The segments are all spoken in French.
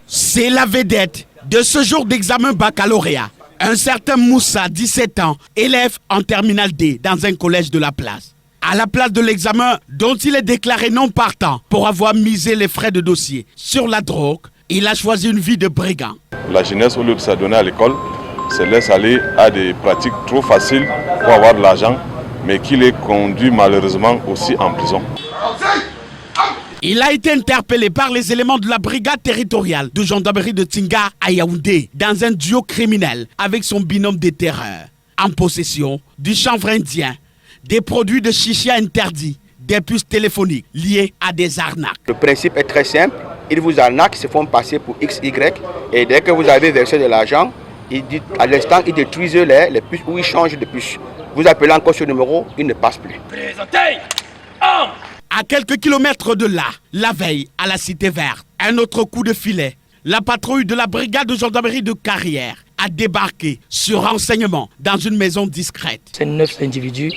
C'est la vedette de ce jour d'examen baccalauréat. Un certain Moussa, 17 ans, élève en terminale D dans un collège de la place. À la place de l'examen dont il est déclaré non partant pour avoir misé les frais de dossier sur la drogue, il a choisi une vie de brigand. La jeunesse, au lieu de s'adonner à l'école, se laisse aller à des pratiques trop faciles pour avoir de l'argent, mais qui les conduit malheureusement aussi en prison. Il a été interpellé par les éléments de la brigade territoriale de gendarmerie de Tinga à Yaoundé dans un duo criminel avec son binôme des terreurs. En possession du chanvre indien, des produits de chicha interdits, des puces téléphoniques liées à des arnaques. Le principe est très simple. Ils vous arnaquent, se font passer pour XY et dès que vous avez versé de l'argent, à l'instant, ils détruisent les puces ou ils changent de puce. Vous appelez encore ce numéro, il ne passe plus. Présentez! À quelques kilomètres de là, la veille, à la Cité Verte, un autre coup de filet. La patrouille de la brigade de gendarmerie de Carrière a débarqué sur renseignement dans une maison discrète. C'est 9 individus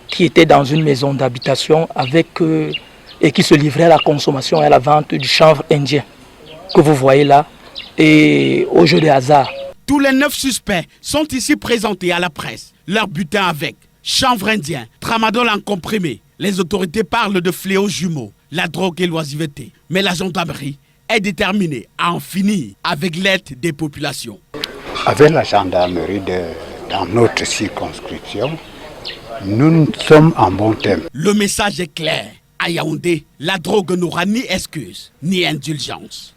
qui étaient dans une maison d'habitation et qui se livraient à la consommation et à la vente du chanvre indien que vous voyez là et au jeu de hasard. Tous les 9 suspects sont ici présentés à la presse. Leur butin avec chanvre indien, tramadol en comprimé. Les autorités parlent de fléaux jumeaux, la drogue et l'oisiveté. Mais la gendarmerie est déterminée à en finir avec l'aide des populations. Avec la gendarmerie dans notre circonscription, nous sommes en bon terme. Le message est clair. À Yaoundé, la drogue n'aura ni excuse ni indulgence.